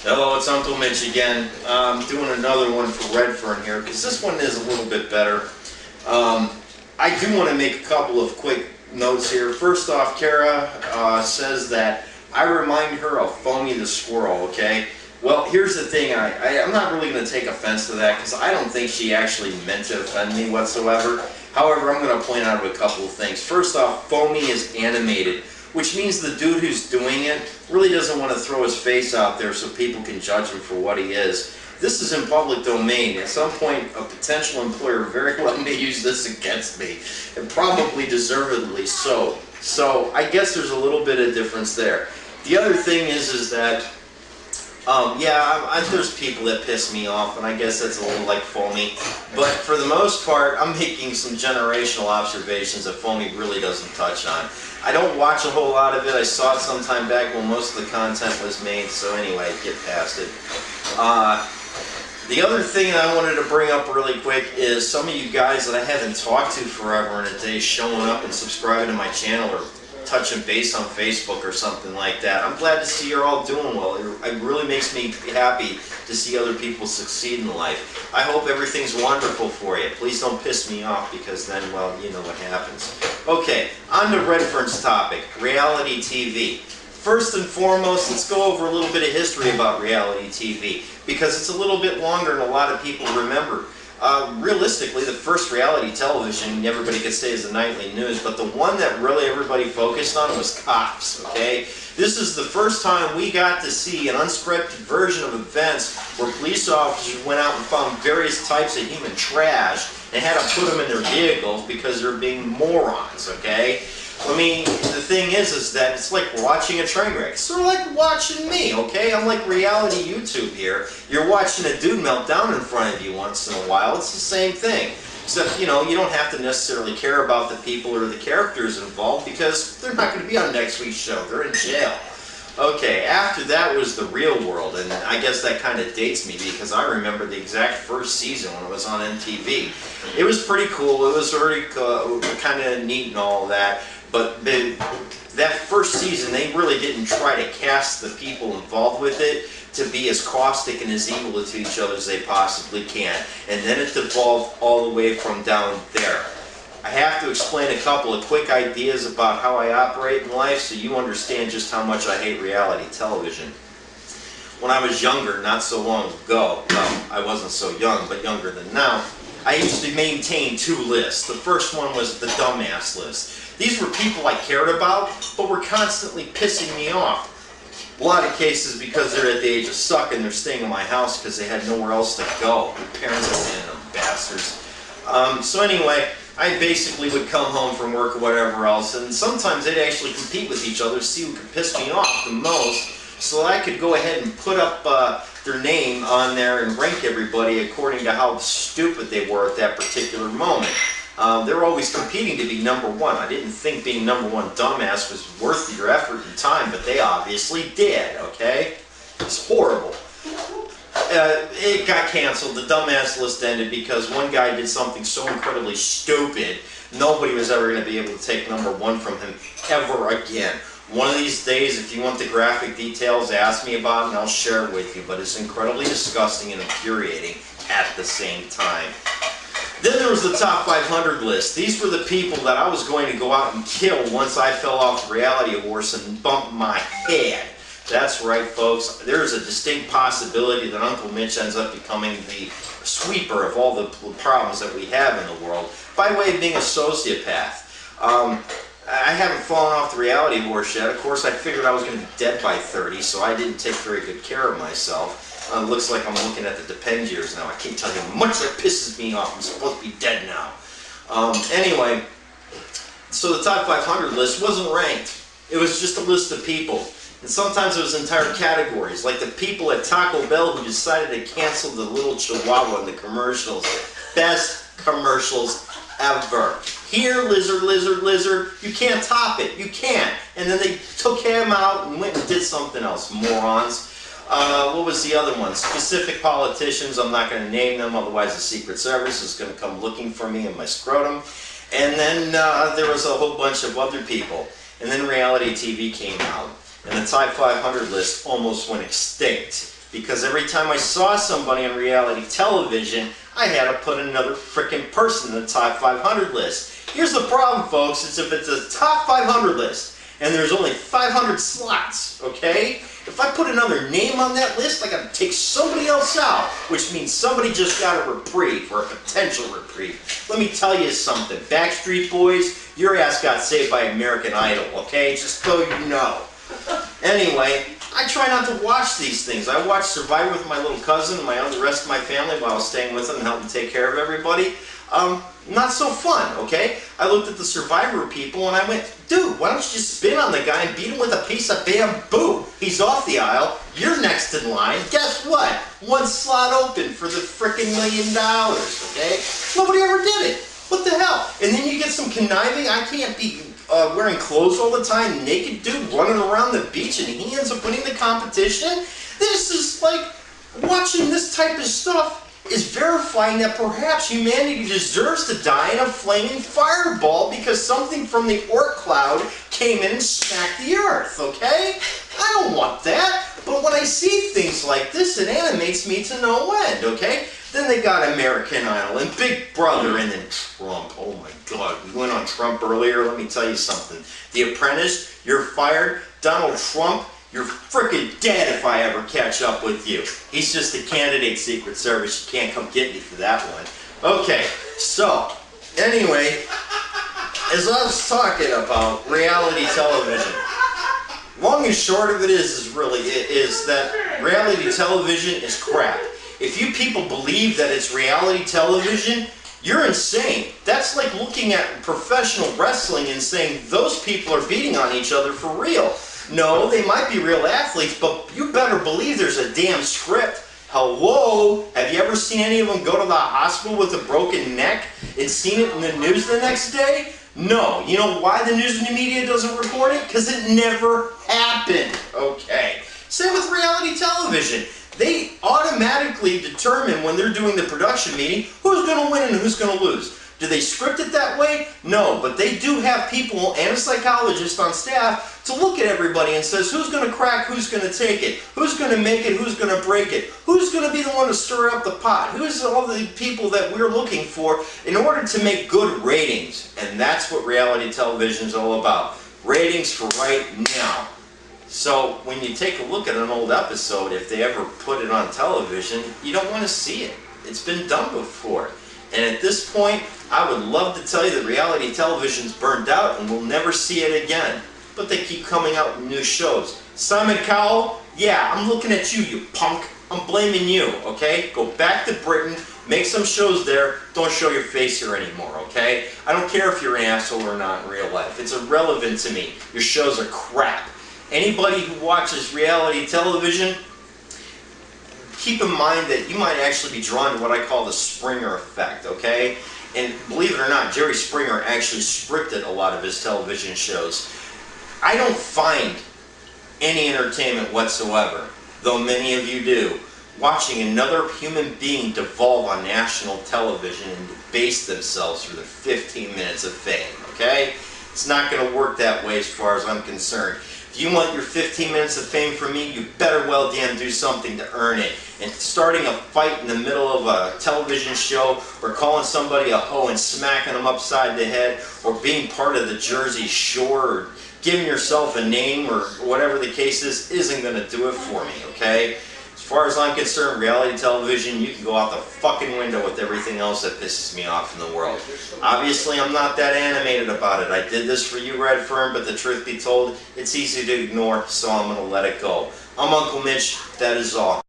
Hello, it's Uncle Mitch again. I'm doing another one for Redfern here because this one is a little bit better. I do want to make a couple of quick notes here. First off, Kara says that I remind her of Foamy the Squirrel, okay? Well, here's the thing. I'm not really going to take offense to that because I don't think she actually meant to offend me whatsoever. However, I'm going to point out a couple of things. First off, Foamy is animated, which means the dude who's doing it really doesn't want to throw his face out there so people can judge him for what he is. This is in public domain. At some point, a potential employer very well may use this against me, and probably deservedly so. So I guess there's a little bit of difference there. The other thing is that there's people that piss me off, and I guess that's a little like Foamy. But for the most part, I'm making some generational observations that Foamy really doesn't touch on. I don't watch a whole lot of it. I saw it sometime back when most of the content was made, so anyway, get past it. The other thing that I wanted to bring up really quick is some of you guys that I haven't talked to forever and a day showing up and subscribing to my channel or touching base on Facebook or something like that. I'm glad to see you're all doing well. It really makes me happy to see other people succeed in life. I hope everything's wonderful for you. Please don't piss me off because then, well, you know what happens. Okay, on to Redfern's topic, reality TV. First and foremost, let's go over a little bit of history about reality TV because it's a little bit longer than a lot of people remember. Realistically, the first reality television, everybody could say, is the nightly news, but the one that really everybody focused on was Cops, okay? This is the first time we got to see an unscripted version of events where police officers went out and found various types of human trash and had to put them in their vehicles because they're being morons, okay? I mean, the thing is that it's like watching a train wreck. It's sort of like watching me, okay? I'm like reality YouTube here. You're watching a dude melt down in front of you once in a while. It's the same thing. Except, you know, you don't have to necessarily care about the people or the characters involved because they're not going to be on next week's show. They're in jail. Okay, after that was The Real World, and I guess that kind of dates me because I remember the exact first season when it was on MTV. It was pretty cool. It was already kind of neat and all that. But that first season, they really didn't try to cast the people involved with it to be as caustic and as evil to each other as they possibly can. And then it devolved all the way from down there. I have to explain a couple of quick ideas about how I operate in life so you understand just how much I hate reality television. When I was younger, not so long ago, well, I wasn't so young, but younger than now, I used to maintain two lists. The first one was the dumbass list. These were people I cared about, but were constantly pissing me off. A lot of cases because they're at the age of suck and they're staying in my house because they had nowhere else to go. Their parents abandoned them, bastards. So anyway, I basically would come home from work or whatever else, and sometimes they'd actually compete with each other to see who could piss me off the most, so that I could go ahead and put up their name on there and rank everybody according to how stupid they were at that particular moment. They were always competing to be number one. I didn't think being number one dumbass was worth your effort and time, but they obviously did, okay? It's horrible. It got canceled. The dumbass list ended because one guy did something so incredibly stupid, nobody was ever going to be able to take number one from him ever again. One of these days, if you want the graphic details, ask me about it and I'll share it with you, but it's incredibly disgusting and infuriating at the same time. Then there was the top 500 list. These were the people that I was going to go out and kill once I fell off the reality horse and bump my head. That's right, folks. There is a distinct possibility that Uncle Mitch ends up becoming the sweeper of all the problems that we have in the world by way of being a sociopath. I haven't fallen off the reality horse yet. Of course, I figured I was going to be dead by 30, so I didn't take very good care of myself. Looks like I'm looking at the Depend years now. I can't tell you how much that pisses me off. I'm supposed to be dead now. Anyway, so the top 500 list wasn't ranked. It was just a list of people. And sometimes it was entire categories, like the people at Taco Bell who decided to cancel the little chihuahua in the commercials. Best commercials ever. Here, lizard, lizard, lizard, you can't top it. You can't. And then they took him out and went and did something else, morons. What was the other one? Specific politicians, I'm not going to name them, otherwise the Secret Service is going to come looking for me in my scrotum. And then there was a whole bunch of other people. And then reality TV came out. And the top 500 list almost went extinct. because every time I saw somebody on reality television, I had to put another frickin' person in the top 500 list. Here's the problem, folks, is if it's a top 500 list, and there's only 500 slots, okay? If I put another name on that list, I gotta take somebody else out, which means somebody just got a reprieve, or a potential reprieve. Let me tell you something, Backstreet Boys, your ass got saved by American Idol, okay? Just so you know. Anyway, I try not to watch these things. I watch Survivor with my little cousin and the rest of my family while I was staying with them and helping take care of everybody. Not so fun, okay? I looked at the Survivor people and I went, dude, why don't you just spin on the guy and beat him with a piece of bamboo? He's off the aisle, you're next in line, guess what? One slot open for the frickin' $1 million, okay? Nobody ever did it. What the hell? And then you get some conniving, I can't be wearing clothes all the time, naked dude running around the beach and he ends up winning the competition? This is like, watching this type of stuff is verifying that perhaps humanity deserves to die in a flaming fireball because something from the Oort cloud came in and smacked the earth, okay? I don't want that, but when I see things like this, it animates me to no end, okay? Then they got American Idol and Big Brother and then Trump. Oh my God, we went on Trump earlier. Let me tell you something. The Apprentice, you're fired. Donald Trump, you're frickin' dead if I ever catch up with you. He's just a candidate, Secret Service. You can't come get me for that one. Okay, so, anyway, as I was talking about reality television, long and short of it is that reality television is crap. If you people believe that it's reality television, you're insane. That's like looking at professional wrestling and saying those people are beating on each other for real. No, they might be real athletes, but you better believe there's a damn script. Hello? Have you ever seen any of them go to the hospital with a broken neck and seen it in the news the next day? No. You know why the news and the media doesn't report it? Because it never happened. Okay. Same with reality television. They automatically determine when they're doing the production meeting who's going to win and who's going to lose. Do they script it that way? No, but they do have people and a psychologist on staff to look at everybody and says who's going to crack, who's going to take it, who's going to make it, who's going to break it, who's going to be the one to stir up the pot, who's all the people that we're looking for in order to make good ratings. And that's what reality television is all about. Ratings for right now. So when you take a look at an old episode, if they ever put it on television, you don't want to see it. It's been done before. And at this point, I would love to tell you that reality television's burned out and we'll never see it again. But they keep coming out with new shows. Simon Cowell, yeah, I'm looking at you, you punk. I'm blaming you, okay? Go back to Britain, make some shows there, don't show your face here anymore, okay? I don't care if you're an asshole or not in real life. It's irrelevant to me. Your shows are crap. Anybody who watches reality television, keep in mind that you might actually be drawn to what I call the Springer effect, okay? And believe it or not, Jerry Springer actually scripted a lot of his television shows. I don't find any entertainment whatsoever, though many of you do, watching another human being devolve on national television and debase themselves for their 15 minutes of fame, okay? It's not going to work that way as far as I'm concerned. If you want your 15 minutes of fame from me, you better well damn do something to earn it. And starting a fight in the middle of a television show, or calling somebody a hoe and smacking them upside the head, or being part of the Jersey Shore, or giving yourself a name, or whatever the case is, isn't going to do it for me, okay? As far as I'm concerned, reality television, you can go out the fucking window with everything else that pisses me off in the world. Obviously, I'm not that animated about it. I did this for you, Redfern, but the truth be told, it's easy to ignore, so I'm going to let it go. I'm Uncle Mitch. That is all.